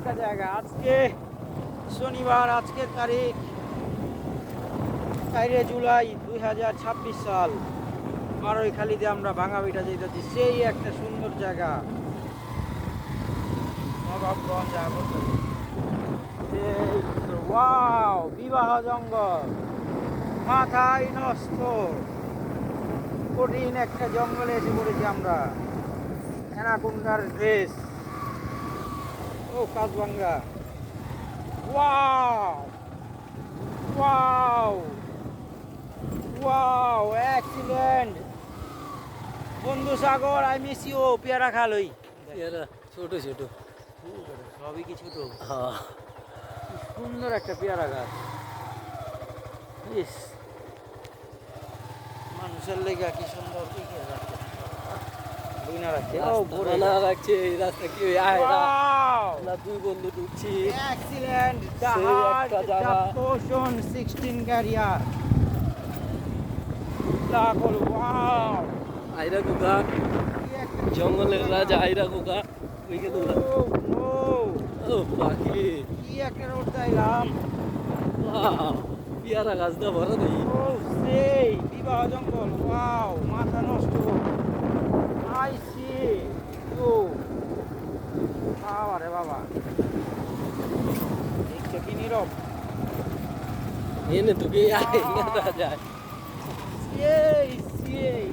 একটা জায়গা। আজকে শনিবার, আজকের তারিখ 4 জুলাই 2026 সাল। বারৈখালীতে আমরা ভাঙাবিটা যেতেছি, সেই একটা সুন্দর জায়গা নবাবগঞ্জ। ওয়াও, বিবাহ জঙ্গল, মাথায় নষ্ট। কঠিন একটা জঙ্গলে এসে পড়েছি আমরা। অ্যানাকোন্ডার ড্রেস, ও কাজবাঙ্গা। Wow wow wow, excellent. বন্ধু সাগর, আই মিস ইউ। পেয়ারা খালই, পেয়ারা ছোট ছোট, সবই কি ছোট? হ্যাঁ। সুন্দর একটা পেয়ারা গাছ। ইস, মানুষের লেগা কি সুন্দর বুইনা রাখছে। ও ভরে রাস্তা রাখছে, এই রাস্তা কি আমরা দুই বন্ধু ঢুকছি। এক্সিলেন্ট। দ্য সেই হার্ট, একটা দ্য জায়গা। পোষণ 16 ক্যারিয়ার। লাখল, ওয়াও। আইরা কুকা, জঙ্গলের রাজা আইরা কুকা। ওইখানে ও পাখি, কি একটা রোড চাইলাম। পেয়ারা গাছ দা ভরা নেই। ও সেই বিবাহ জঙ্গল, ওয়াও, মাথা নষ্ট। আই সি ও বাবা রে বাবা, দেখছো কি নীরব। এনে তোকে রাজা সেই সেই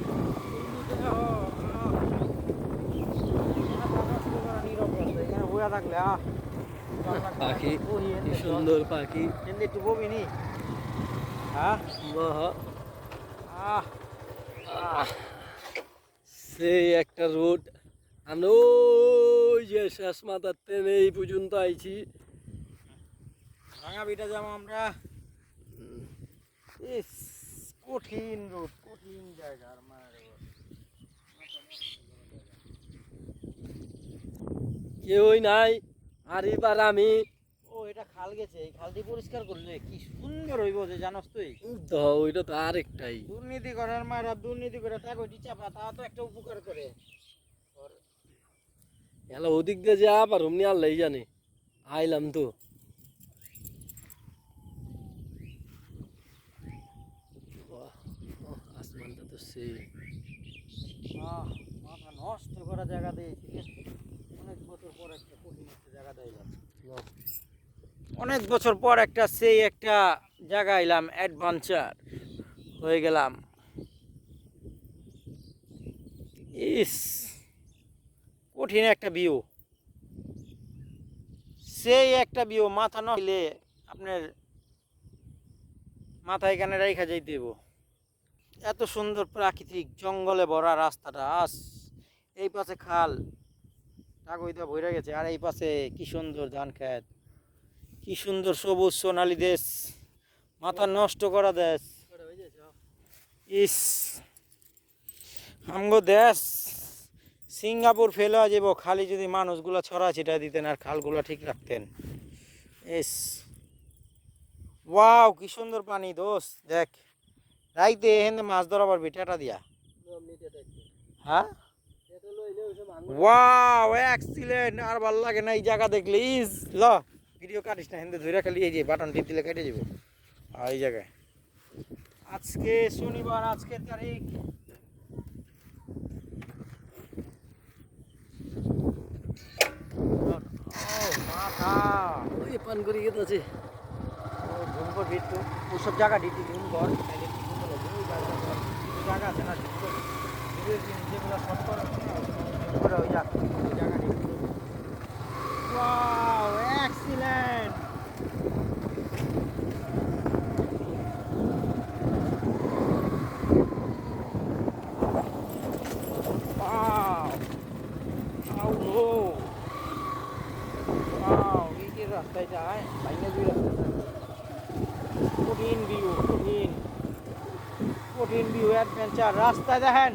নীরব রাস্তা, এখানে বইয়া থাকলে পাখি, কি সুন্দর পাখি। এমনি একটু বমি নি। হ্যাঁ, বাহ, আহ সেই একটা রোড। আমরা ওই যে শেষ মাথার ট্রেনে এই পর্যন্ত আইছি। ভাঙাবিটা যাবো আমরা। ইস, কঠিন রোড, কঠিন জায়গা। আর মায়ের কেউই নাই, আর এবার আমি ও, এটা খাল গেছে। এই খালটি পরিষ্কার করলে কি সুন্দর হইব যে, জানোস তুই। তো ওইটা তো আরেকটাই। দুর্নীতি করার মায়েরা দুর্নীতি করে টাকা চাপা, তা তো একটা উপকার করে। এলা ওদিক দিয়ে যা আবার অমনি আল্লাহ জানে। আইলাম তো বাহ, আসমানটা তো সেই। মাথা নষ্ট করা জায়গা দিয়েছি। অনেক বছর পর একটা কঠিন একটা জায়গা দিলাম। অনেক বছর পর একটা সেই একটা জায়গা এলাম, অ্যাডভেঞ্চার হয়ে গেলাম। ইস, কঠিন একটা ভিউ, সেই একটা ভিউ। মাথা নইলে আপনার মাথা এখানে রেখা যাইতে হইব। এত সুন্দর প্রাকৃতিক জঙ্গলে ভরা রাস্তাটা। এই পাশে খাল, টাকইটা ভরে গেছে, আর এই পাশে কি সুন্দর ধান খেত, কি সুন্দর সবুজ সোনালী দেশ, মাথা নষ্ট করা দেশ। ইস, আমগো দেশ সিঙ্গাপুর ফেল হয়ে যাব খালি যদি মানুষগুলো ছড়া ছিটা দিতেন আর খালগুলো ঠিক রাখতেন। ইস, ওয়াও, কি সুন্দর পানি দোষ। দেখ, রাইতে এখানে মাছ ধরাবার বেটাটা দিয়া। হ্যাঁ, ওয়াও, এক্সিলেন্ট। আর ভাল লাগে না এই জায়গা দেখলে। ইস, ল ভিডিও কাটিস না, হেন্দে ধরে খালি এই যে বাটন টিপ দিলে কেটে যাব। আর এই জায়গায় আজকে শনিবার, আজকের তারিখ মাথা ওই পান করে গেছে। ঘুম করবি একটু, ওইসব জায়গা দিতে ঘুম কর। জায়গা আছে না যেগুলো শর্ট করে ওই জায়গা দিতে। Wow, excellent. Wow, how low. Wow, এই রাস্তায় যায় বাইরে দুই রাস্তা। কঠিন ভিউ, কঠিন কঠিন ভিউ, অ্যাডভেঞ্চার। রাস্তায় দেখেন,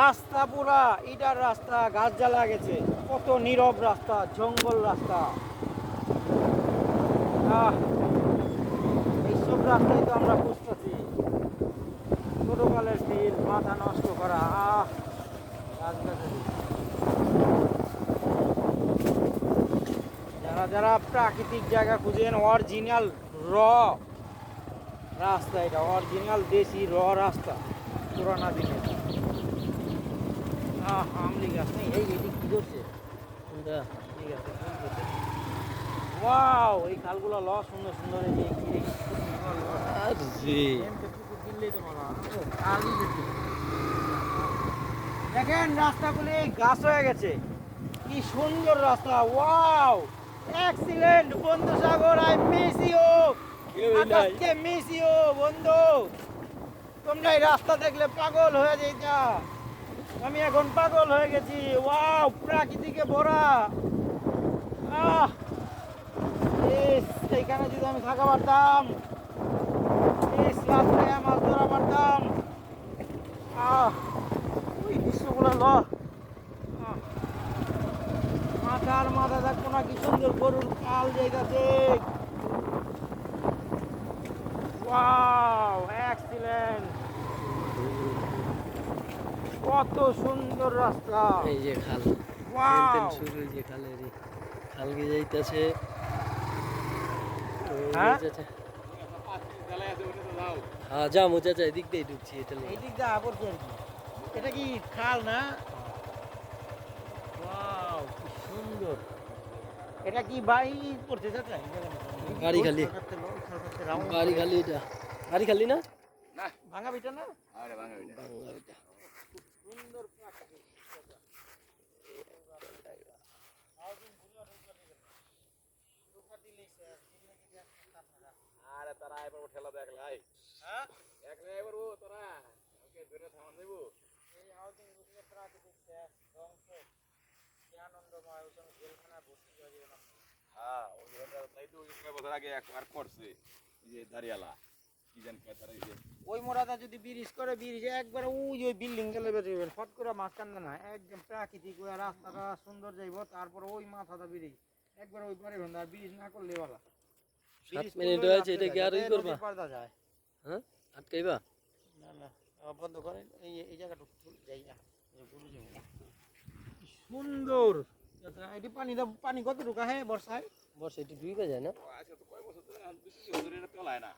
রাস্তা পুরা ইটার রাস্তা, গাছ জ্বালা গেছে। কত নীরব রাস্তা, জঙ্গল রাস্তা। এইসব রাস্তায় তো আমরা খুঁজতেছি। ছোটকালের দিন, মাথা নষ্ট করা। গাছ গাছালি, যারা যারা প্রাকৃতিক জায়গা খুঁজেন, অরিজিনাল র রাস্তা, এটা অরিজিনাল দেশি র রাস্তা পুরানা দিনের। আমলি গাছ নেই, এই এটি কি করছে? ঠিক আছে, ওয়াও, এই খালগুলো ল সুন্দর সুন্দর, এই যে কি সুন্দর ল। এমকে পুকুর কিনলেই তো ভালো হয়। কালই দেখি। দেখেন রাস্তাগুলি গাছ হয়ে গেছে, কি সুন্দর রাস্তা। ওয়াও, এক্সিলেন্ট বন্ধু সাগর, আই মিস ইউ, আকাশকে মিস ইউ বন্ধু। তোমরা এই রাস্তা দেখলে পাগল হয়ে যাইতা, আমি এখন পাগল হয়ে গেছি। ওয়াও, প্রাকৃতিকে ভরা। আহ, এইখানে যদি আমি থাকা পারতাম, রাস্তায় মাছ ধরা পারতাম। ওই দৃশ্যগুলো ল, মাথার মাথা দেখবো না, কি সুন্দর গরুর পাল যাইতাছে। ওয়াও, এক্সিলেন্ট, কত সুন্দর রাস্তা। এই যে খাল, ওয়াও, শুরু যে খালের খালকে যাইতেছে। হ্যাঁ হ্যাঁ যাবো চাচা, এদিক দিয়ে ঢুকছি, এটা এই দিক দিয়ে পড়ছে আর কি। এটা কি খাল না? ওয়াও, কি সুন্দর। এটা কি বাড়ি পড়ছে চাচা? বাড়ি খালি, বাড়ি খালি, এটা বাড়ি খালি না, ভাঙা বিটা না? বাংলা এটা। সুন্দর প্রাকৃতিক। আরে তারা এবার ঠেলা দেখলাই, হ্যাঁ, একলা এবার ও তোরা ওকে ধরে থামান দেব। এই হাউজিং বুঝলে প্রাকৃতিক শেষ ধ্বংস, কি আনন্দময়, ওখানে জেলখানা ভর্তি হয়ে যাবে না। হ্যাঁ ওই ঘরটা তাই তো ওই কয়েক বছর আগে একবার করছে, এই যে দাঁড়িয়ালা কি জানি কয় তারা, এই যে ওই মোড়াটা যদি ব্রিজ করে, ব্রিজে একবার ওই বিল্ডিং গেলে বেরোবেন, ফট করে মাঝখান না, একদম প্রাকৃতিক ওই রাস্তাটা সুন্দর যাইব, তারপর ওই মাথাটা ব্রিজ একবার ওই পারে ভেন, আর ব্রিজ না করলে ভালো। 7 মিনিট হয়েছে, এটা কি আর ই করবা? পর্দা যায় হ্যাঁ আটকাইবা? না না, বন্ধ করেন। এই জায়গাটা যাই না, গরু যাবো। কি সুন্দর এটি। পানি কত ঢুকা হয় বর্ষায়? বর্ষা এটি ডুইবা যায় না, আজকে তো কয় বছর ধরে 2 বছর এটা তলায় না,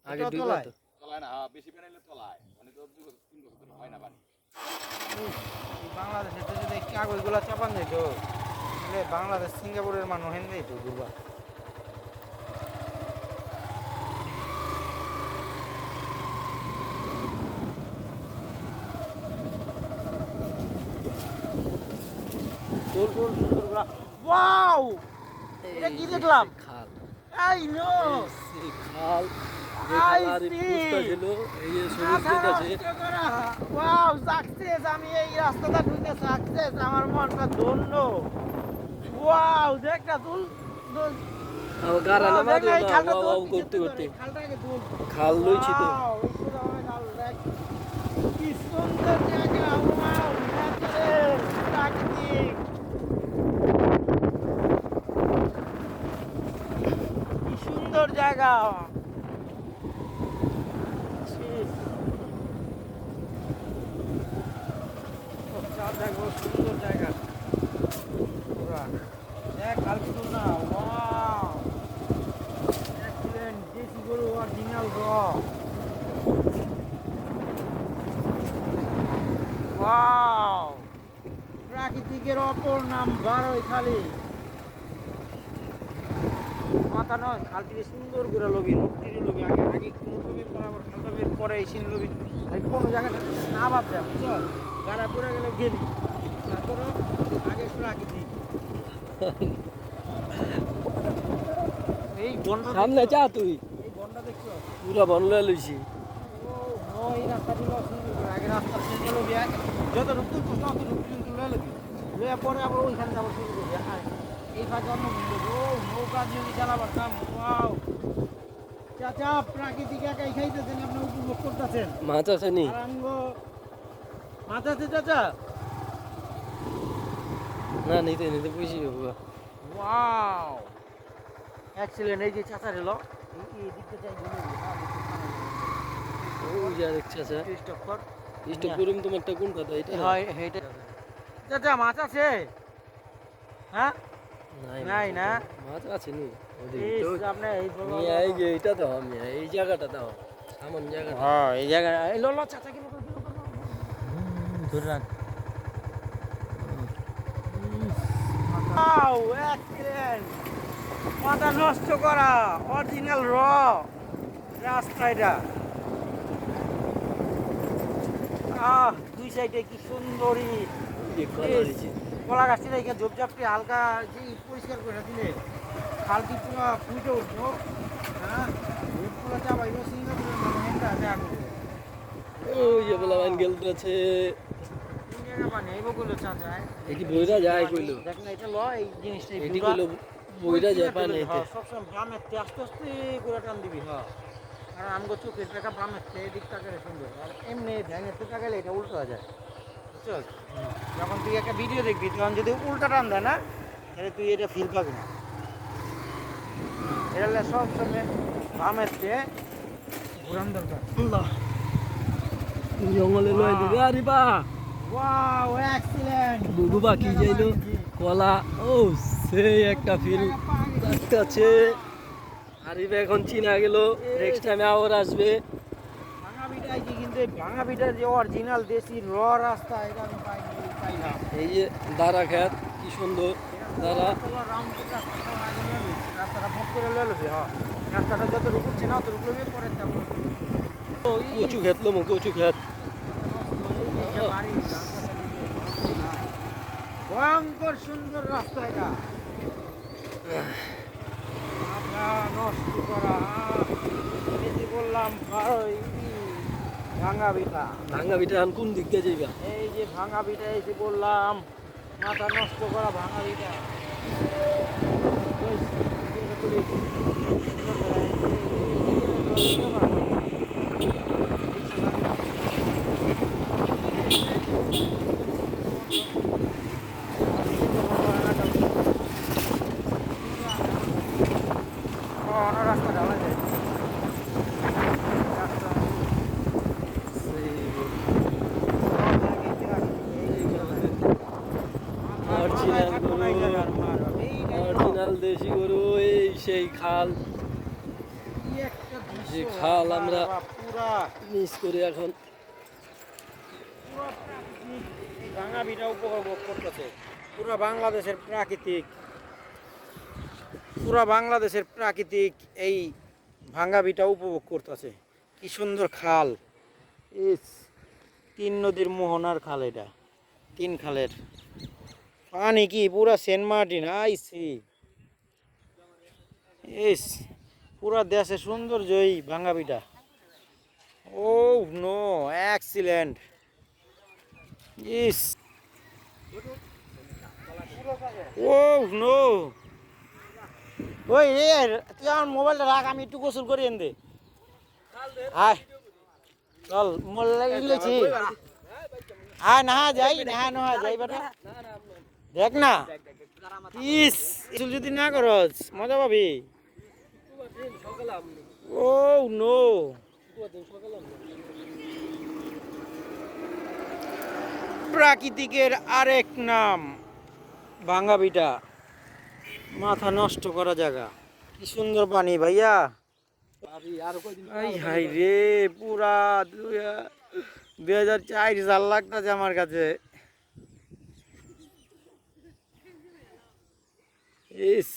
আগে এটাও ডুইবা তলায়? তো। তলায় না, হ্যাঁ বেশি পানি হলে তলায়, মানে তো 2 বছর 3 বছর ধরে হয় না পানি। এই বাংলাদেশে তো যদি কাগজগুলো চাপান যেত, তাহলে বাংলাদেশ সিঙ্গাপুরের মানুষ হেন যেত দুর্বা। ওয়াও, এটা কি এই যে দেখলাম? খাল, আই নো, এই খাল যে I খাল আর see. পুষ্টা ছিল, এই যে সবুজ যেতেছে। ওয়াও, সাকসেস, আমি এই রাস্তাটা ঢুকে সাকসেস, আমার মনটা ধন্য। ওয়াও, দেখ না তুল, আবার গারা ওয়াও, নামা দেখ না, দিও এই না, খালটা ওয়াও তুল, ওয়াও পিছে করতে তুল, করতে এই খালটাকে তুল। খাল লইছি তো। ওয়াও, এই পুরো আমার খাল, দেখ। কি সুন্দর জায়গা, ওয়াও, ন্যাচারাল, প্রাকৃতিক। কি সুন্দর জায়গা। ছিস। ও, দেখো সুন্দর জায়গা পুরা। দেখ কালকে তুল না, ওয়াও, এক্সিলেন্ট, দেশি গরু অরিজিনাল র। ওয়াও, প্রাকৃতিকের অপর নাম বারৈখালী। মাথা নয়, খালটিকে সুন্দর করে লবি, নদীর লবি, আগে আগে কোনো লবি, পরে আবার খালটা বের পরে এই সিন লবি। এই কোনো জায়গাটা না বাদ দেয়, বুঝছো? গাড়া পড়ে গেলে গেলি, তারপর আগে প্রাকৃতিক। এই বনটা সামনে দেখছো? যা তুই, এই বনটা দেখছো? পুরা বন লয়ে লইছি। ও ও, এই রাস্তাটি সুন্দর করে আগে রাস্তা শেষে লবি, যত ঢুকতে তত ঢুকতে কিন্তু লয়ে লবি, লয়ে পরে আবার ওইখানে যাবো শুরু করবি। এই ফাঁকে অন্য বন্ধু, ও নৌকা দিয়ে যদি চালা পারতাম। ওয়াও, চাচা প্রাকৃতিক একাই খাইতেছেন, আপনি উপভোগ করতেছেন। মাছ আছে নি? আর আমি মাছ আছে চাচা? না নিতে নিতে বুঝি যাবো। Wow, excellent. এই যে চাচার এলো, এই দিকটা চাই ঘুরে ওই যা দেখছে স্যার, স্টপ কর। স্টপ করুম তোমারটা কোন কথা এটা? হয় হেইটা। চাচা মাছ আছে? হ্যাঁ, নাই না মাছ আছে নি ইস, আপনি এই এই যে এটা দাও আমি এই জায়গাটা দাও এমন জায়গাটা হ্যাঁ এই জায়গায় এই লো লো চাচা কি ধরে রাখ ওয়াও এক্সেলেন্ট মাথা নষ্ট করা অরিজিনাল রাস্তা এটা দুই সাইডে কি সুন্দরী এই কলা হয়েছে কলা গাছটি রেখে ঝোপঝাপটি হালকা যে পরিষ্কার করে দিলে খালটি পুরো ফুটে উঠবো হ্যাঁ পুরো চাপাইব সিঙ্গাপুরের মেনটা আছে আগুন ওই যে বলা বাইন গেল আছে কোন জায়গা পানি এই বগুলো চাচায় এটি বইরা যায় কইলো দেখ না এটা ল এই জিনিসটা এটি কইলো বইরা যায় পানিতে সবসময় বামের থেকে আস্তে আস্তে করে টান দিবি হ্যাঁ আর আমগো চোখের টাকা বামের থেকে এদিক টাকারে সুন্দর আর এমনি ধ্যানের থেকে টাকালে এটা উল্টো হয়ে যায় বুঝছো যখন তুই একটা ভিডিও দেখবি তখন যদি উল্টা টান দেয় না তাহলে তুই এটা ফিল পাবি না এটা সবসময় বামের থেকে ঘুরান দরকার আল্লাহ জঙ্গলে লয় দিবে আরে বা ওয়াও এক্সিলেন্ট বুবু কি যাইলো কলা ও সেই একটা ফিল আছে আরিবে এখন চিনা গেল নেক্সট টাইমে আবার আসবে ভাঙা বিটাই কি কিন্তু ভাঙা বিটার যে অরিজিনাল দেশি রাস্তা এটা আমি পাইলাম এই যে দাঁড়া খেত কি সুন্দর দাঁড়া রাস্তাটা ভোগ করে লয়ে হ্যাঁ রাস্তাটা যত রুকুচ্ছে না অত রুকলে পরে যাবো কচু খেত লো কচু খেত ভয়ঙ্কর সুন্দর রাস্তা এটা নষ্ট করা এই যে বললাম ভাঙা বিটা ভাঙ্গা বিটা এখন কোন দিক দিয়ে যাইবা এই যে ভাঙা বিটা এই যে বললাম মাথা নষ্ট করা ভাঙা বিটা রাস্তা ঢালা যায় রাস্তা অরিজিনাল দেশি গরু এই সেই খাল যে খাল আমরা মিস করি এখন ভাঙা বিটা উপভোগ করতেছে পুরা বাংলাদেশের প্রাকৃতিক এই ভাঙা বিটা উপভোগ করতেছে কি সুন্দর খাল ইস 3 নদীর মোহনার খাল এটা 3 খালের পানি কি পুরা সেন্ট মার্টিন আইসি ইস পুরা দেশে সৌন্দর্য এই ভাঙা বিটা ও নো এক্সিলেন্ট ইস ও নো ওই রে তুই আমার মোবাইলটা রাখ আমি একটু গোসল করি এনে আয় চল মোবাইল ইলেছি আয় না যাই বেটা দেখ না ইস চুল যদি না করস মজা পাবি ও নো প্রাকৃতিকের আরেক নাম ভাঙা বিটা মাথা নষ্ট করা জায়গা কি সুন্দর পানি ভাইয়া হাই রে পুরা 2004 লাগতেছে আমার কাছে ইস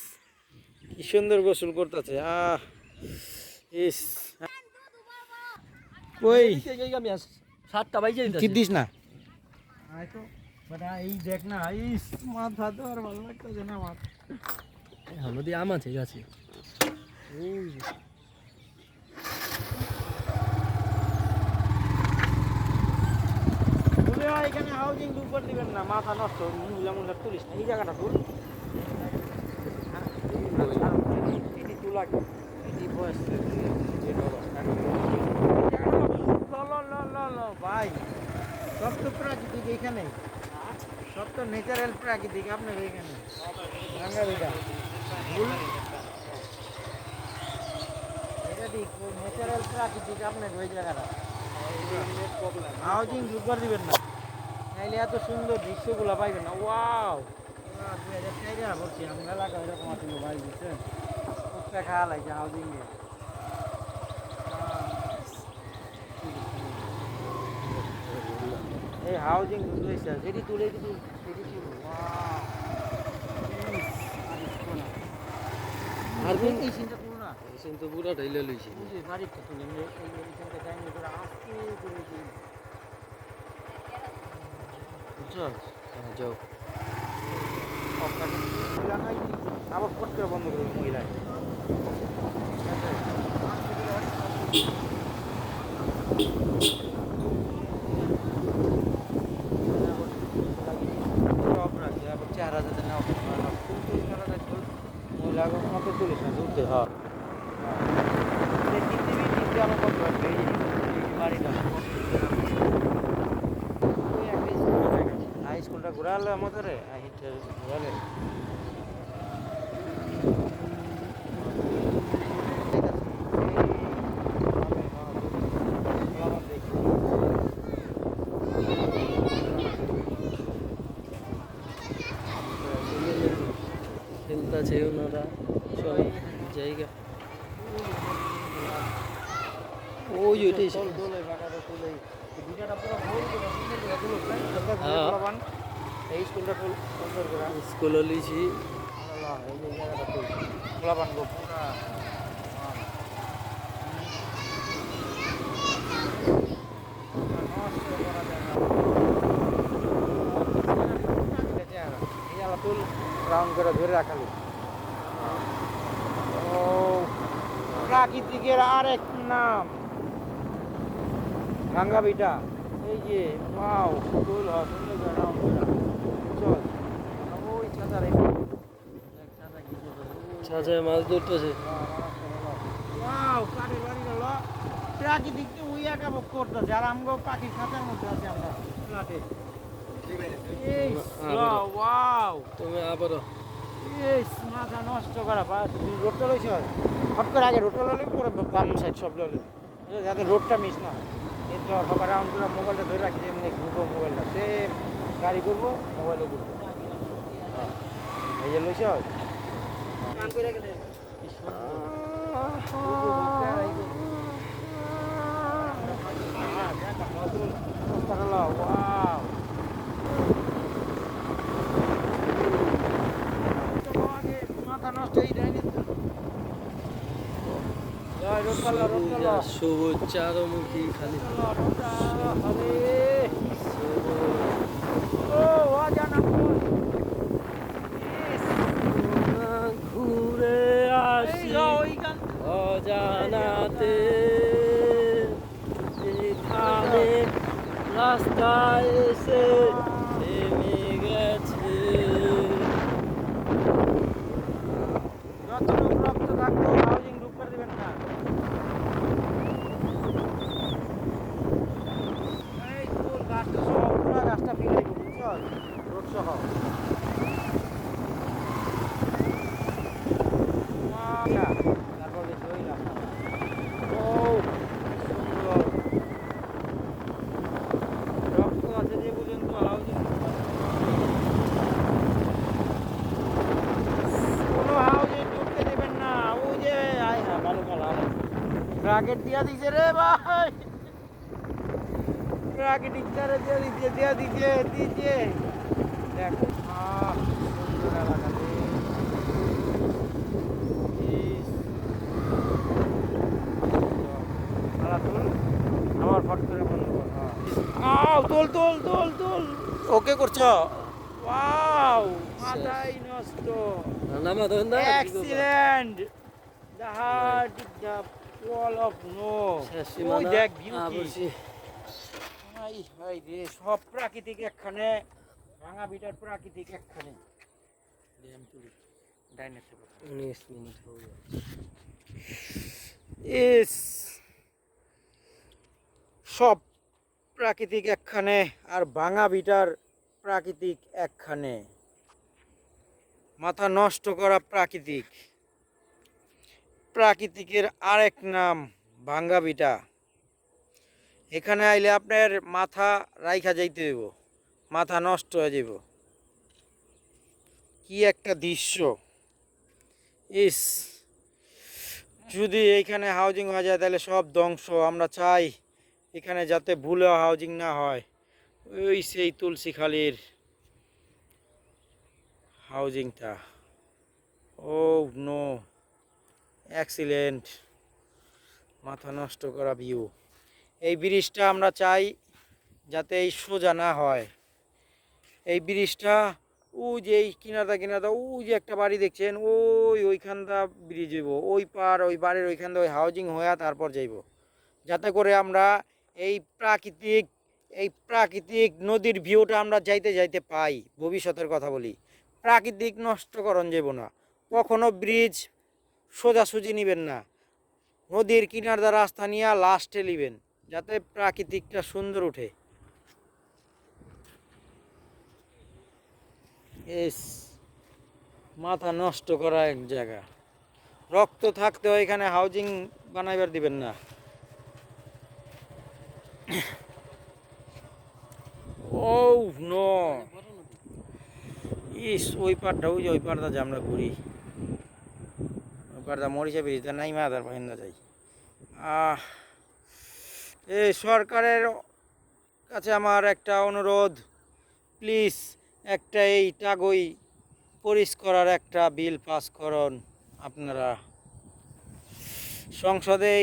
কি সুন্দর গোসল করতেছে ইস কই আমি 7টা বাজে কি দিস না এই দেখ না ইস মাথা তো আর ভালো লাগতেছে না মাথা নদী আম আছে গাছে এখানে হাউজিং উপর দিবেন না মাথা নষ্ট মুলা তুলিস না এই জায়গাটা তুল এটি তুলা এটি বয়স ভাই সব তো প্রাকৃতিক এখানে সব তো ন্যাচারাল প্রাকৃতিক আপনার এখানে ভাঙা বিটা এটা ঠিক ন্যাচারাল প্রাকৃতিক আপনার ওই জায়গাটা হাউজিং উপর দিবেন না নাইলে এত সুন্দর দৃশ্যগুলো পাইবেন না ওয়াও বলছি আমি এলাকা এরকম আছে ভাই বুঝছেন কুত্তা খাওয়া লাগছে হাউজিং এ এই হাউজিং তুলেছে যেটি তুলে কিন্তু সেটি তুলো আর কোন এই সিনটা তুলো না এসেন তো পুরা ঢাইলে লইছি এই যে বাড়িটা তুলে এইখানটা যাইনি করে আস্তে করে তুলে বুঝছো যাও আবার ফট করে বন্ধ করবে মহিলায় সব রাখি আবার চেহারা যাতে না মহিলা মতো তুলিস না তুলতে হয় তিনটে আমার কত লাগবে এই বাড়িটা হাই স্কুলটা ঘুরালে আমাদের ঘুরালে খেলতেছে ওনারা সব জায়গা ওই ওইটাই এই স্কুলটা ফুল সুন্দর করে স্কুল লিছি এই যে জায়গাটা ফুল খোলা বানবো পুরা ফুল রাউন্ড করে ধরে রাখালি ও প্রাকৃতিকের আরেক নাম ভাঙ্গা বিটা এই যে ওয়াও ফুল সুন্দর করে রাউন্ড করে চল ওই ছাতার এই ছাতা কি ছাঁচায় মাছ ধরতেছে ওয়াও কাঠের বাড়ি গেল প্রাকৃতিক তো উইয়া কাবক করতেছে আর আমগো পাখির খাঁচার মধ্যে আছে আমরা ফ্ল্যাটে এই ওয়াও তুমি আবারও এই মাথা নষ্ট করা রোডটা লইছে হট করে আগে রোডটা লইলে পরে বাম সাইড সব লইলে যাতে রোডটা মিস না এই তো সবার রাউন্ড করে মোবাইলটা ধরে রাখি এমনি ঘুরবো মোবাইলটা সেম গাড়ি করবো মোবাইলে ঘুরবো এই যে লইছে কাম করে গেলে ওয়াও মাথা নষ্ট এই দেয়নি সবুজ চারমুখী খালি ঘুরে আসি অজানাতে এখানে রাস্তায় এসে থেমে গেছে যতটুকু রক্ত থাকতো হাউজিং ঢুক করে দেবেন না এই ফুল গাছটা সহ পুরো গাছটা ফিরে বুঝছো রোড সহ তারপর দেখি ওই রাস্তা ও সুন্দর রক্ত আছে যে পর্যন্ত হাউজিং কোনো হাউজিং ঢুকতে দেবেন না ওই যে আয় হ্যাঁ ভালো কালা ব্রাকেট দিয়া দিছে রে ভাই ব্রাকেট ইচ্ছারে দিয়া দিছে দেখো সুন্দর এলাকা রে আবার ফট করে বন্ধ কর আও তোল ওকে করছো ওয়াও মাথাই নষ্ট নামা ধরেন না excellent the heart the wall of নো ওই দেখ বিউটি হাই হাই রে সব প্রাকৃতিক একখানে ভাঙা বিটার প্রাকৃতিক একখানে ড্যাম তুলি ডাইনে 19 মিনিট হয়ে গেছে ইস সব প্রাকৃতিক একখানে আর ভাঙা বিটার প্রাকৃতিক একখানে মাথা নষ্ট করা প্রাকৃতিকের আরেক নাম ভাঙ্গা বিটা এখানে আইলে আপনার মাথা রাইখা যাইতে হইব মাথা নষ্ট হয়ে যাব কি একটা দৃশ্য! ইস, যদি এইখানে হাউজিং হয়ে যায় তাহলে সব ধ্বংস। আমরা চাই এখানে যাতে ভুলেও হাউজিং না হয়। ওই সেই তুলসীখালির হাউজিংটা। ও নো, অ্যাক্সিলেন্ট, মাথা নষ্ট করা ভিউ। এই ব্রিজটা আমরা চাই যাতে এই সোজা না হয়। এই ব্রিজটা ওই যে এই কিনারটা কিনারটা ওই যে একটা বাড়ি দেখছেন, ওইখানটা ব্রিজ হইব, ওই পার ওই বাড়ির ওইখানটা ওই হাউজিং হয়ে তারপর যাইব, যাতে করে আমরা এই প্রাকৃতিক নদীর ভিউটা আমরা যাইতে যাইতে পাই। ভবিষ্যতের কথা বলি, প্রাকৃতিক নষ্টকরণ যাব না। কখনো ব্রিজ সোজাসুজি নিবেন না, নদীর কিনারটা রাস্তা নিয়ে লাস্টে নিবেন, যাতে প্রাকৃতিকটা সুন্দর উঠে। এস, মাথা নষ্ট করা এক জায়গা। রক্ত থাকতেও এখানে হাউজিং বানাইবার দিবেন না। ও নো, ইস, ওই পাড়টা ওই যে ওই পাড়টা যে আমরা ঘুরি, ওই পাড়টা মরিচা ব্রিজটা নাই মাদার ভাইন্দা যাই। এই সরকারের কাছে আমার একটা অনুরোধ, প্লিজ একটা এই টাগই পরিষ্কার একটা বিল পাস করুন আপনারা সংসদে।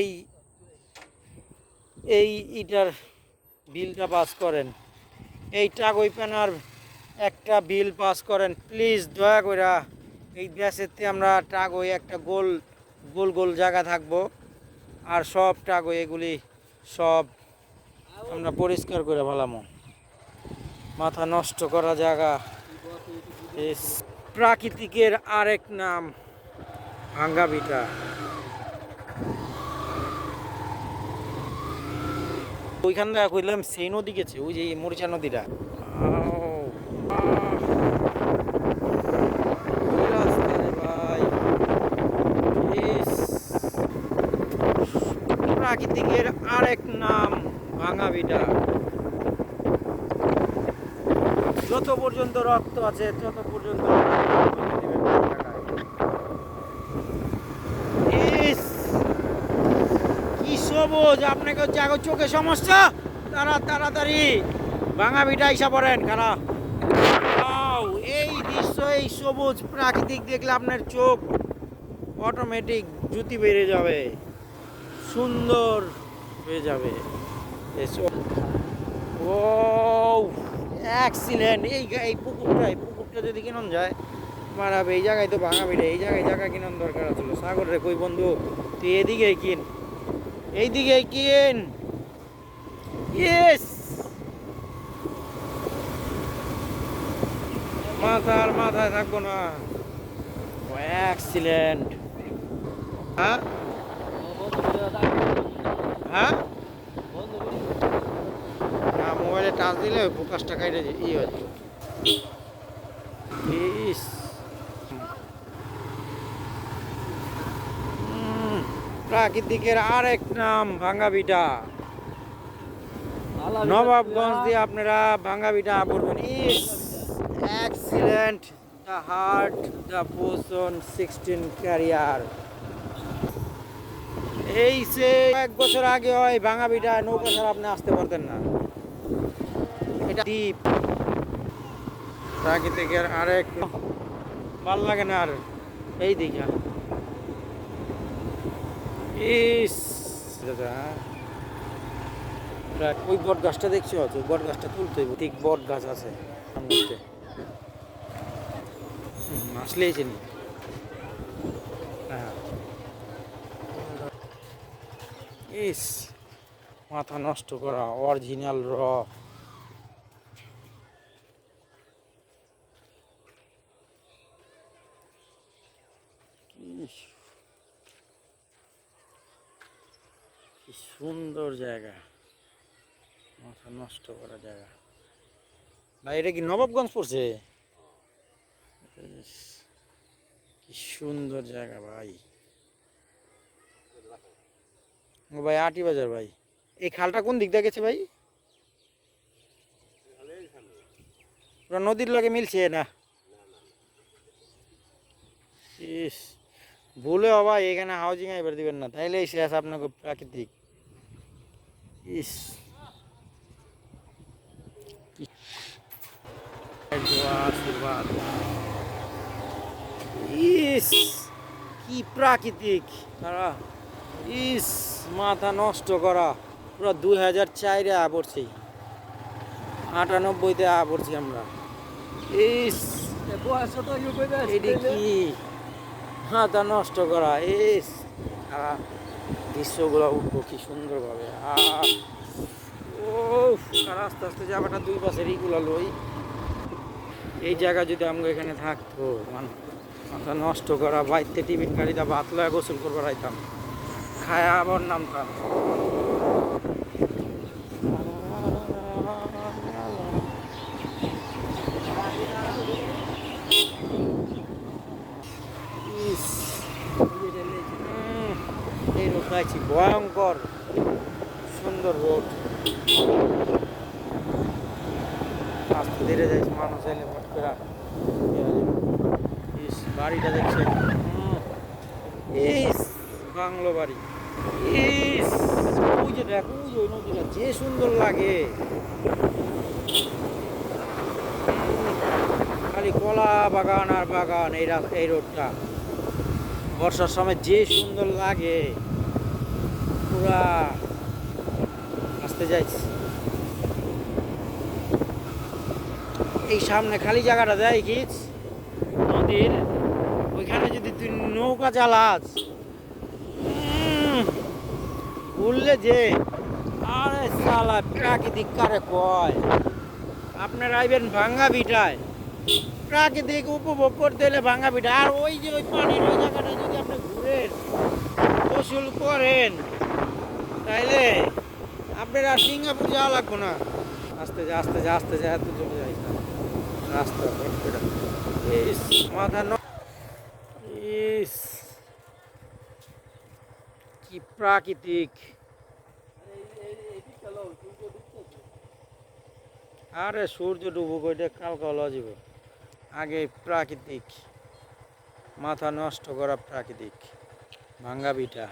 এই ইটার বিলটা পাস করেন, এই টাগই পেনার একটা বিল পাস করেন প্লিজ, দয়া করে। এই দেশেতে আমরা টাগই একটা গোল গোল গোল জায়গা থাকবো, আর সব টাগই এগুলি সব আমরা পরিষ্কার করে ফেলামো। মাথা নষ্ট করা জায়গা। প্রাকৃতিকের আরেক নাম ভাঙ্গাভিটা। ওইখান থেকে কইলাম সেই নদী গেছে, ওই যে মরিচা নদীটা। ভাই, প্রাকৃতিকের আরেক নাম ভাঙ্গাভিটা। যত পর্যন্ত রক্ত আছে তত পর্যন্ত কি সবুজ! আপনাকে জাগো চোখে সমস্যা, তাড়াতাড়ি ভাঙ্গাভিটা আইসা পড়েন খারা। এই দৃশ্য, এই সবুজ প্রাকৃতিক দেখলে আপনার চোখ অটোমেটিক জুতি বেড়ে যাবে, সুন্দর হয়ে যাবে। ও অ্যাক্সিলেন্ট! এই পুকুরটা যদি কিনন যায় মারাবে। এই জায়গায় তো ভাঙাবিড়ে, এই জায়গা কিনন দরকার ছিল। সাগর রে কই বন্ধু, তুই এদিকেই কিন, এইদিকেই কিন। ইয়েস, মাথায় থাকবো না। অ্যাক্সিলেন্ট। হ্যাঁ হ্যাঁ, না মোবাইলে টাচ দিলে ফোকাসটা কাটে ই হয়ে যাবে। ইস, প্রাকৃতিকের আরেক নাম ভাঙ্গাভিটা। নবাবগঞ্জ দিয়ে আপনারা ভাঙ্গাভিটা পড়বেন। ইস, এক্সিলেন্ট, দ্য হার্ট, দ্য পোষণ 16 ক্যারিয়ার। এই সে এক বছর আগে হয় ভাঙ্গাভিটা নৌকা ছাড়া আপনি আসতে পারতেন না। এটা দ্বীপ, প্রাকৃতিকের আরেক ভাল লাগে না আর। এই দিকে ইস, ওই বট গাছটা দেখছো, ওই বট গাছটা তুলতে হইব। ঠিক বট গাছ আছে সামনে, আসলেই চিনি। হ্যাঁ, ইস, মাথা নষ্ট করা অরিজিনাল র। কি সুন্দর জায়গা, মাথা নষ্ট করা জায়গা। ভাই এটা কি নবাবগঞ্জ পড়ছে? কি সুন্দর জায়গা ভাই। ও ভাই আটি বাজার ভাই। এই খালটা কোন দিক দিয়ে গেছে ভাই? পুরো নদীর লাগে মিলছে না? ইস, ভুলেও ভাই এখানে হাউজিং এবার দিবেন না, তাইলে শেষ আপনাকে প্রাকৃতিক। ইস, কি দোয়া, আশীর্বাদ। ইস, কি প্রাকৃতিক তারা। ইস, মাথা নষ্ট করা। পুরো 2004-এ পড়ছি, 98-তে পড়ছি আমরা। ইস, বয়স তো এটি কি মাথা নষ্ট করা। ইস, দৃশ্যগুলো উঠবো কি সুন্দরভাবে। ও, আর আস্তে আস্তে যাবাটা দুই পাশের ইগুলো লই। এই জায়গা যদি আমরা এখানে থাকতো, মাথা নষ্ট করা। বাইতে টিফিন গাড়িটা ভাত লয়া গোসল করবার আইতাম, খায়া আবার নামতাম। ইস, এই রোড পাইছি, ভয়ঙ্কর সুন্দর রোড। আস্তে ধীরে যাইছি, মানুষ এলে ভট করে। ইস, বাড়িটা দেখছেন? ইস, বাংলো বাড়ি। ইস, ওই যে দেখো, ওই যে ওই নদীটা যে সুন্দর লাগে। খালি কলা বাগান আর বাগান। এই রোডটা বর্ষার সময় যে সুন্দর লাগে। পুরা আসতে যাইছি। এই সামনে খালি জায়গাটা দেয় কি নদীর, ওইখানে যদি তুই নৌকা চালাস, উঠলে যে, আরে সালা প্রাকৃতিক কারে কয়। আপনারা আইবেন ভাঙ্গা ভিটায়, প্রাকৃতিক উপভোগ করতে হলে ভাঙ্গা ভিটা। আর ওই যে ওই পানির ওই জায়গাটা যদি আপনি ঘুরেন, গোসল করেন, তাইলে আপনার আর সিঙ্গাপুর যাওয়া লাগবো না। আস্তে যা, আস্তে যা, আস্তে যা, এত চলে যাই রাস্তা। ইস, মাথা ইস, কি প্রাকৃতিক। আরে সূর্য ডুবুক, ওইটা কালকে হলো যাব। আগে প্রাকৃতিক, মাথা নষ্ট করা প্রাকৃতিক ভাঙ্গা বিটা।